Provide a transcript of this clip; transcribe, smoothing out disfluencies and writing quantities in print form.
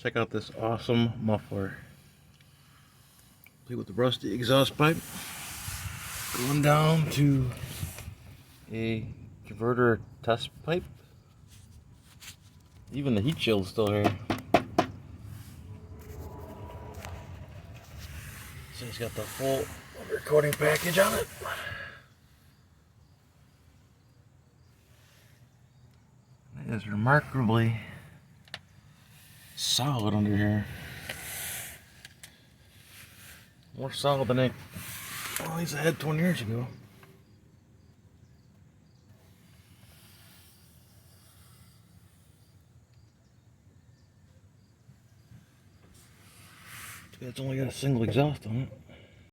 Check out this awesome muffler. Complete with the rusty exhaust pipe. Going down to a converter test pipe. Even the heat shield's still here. So it's got the full recording package on it. It is remarkably solid under here. More solid than at least I had 20 years ago. It's only got a single exhaust on it.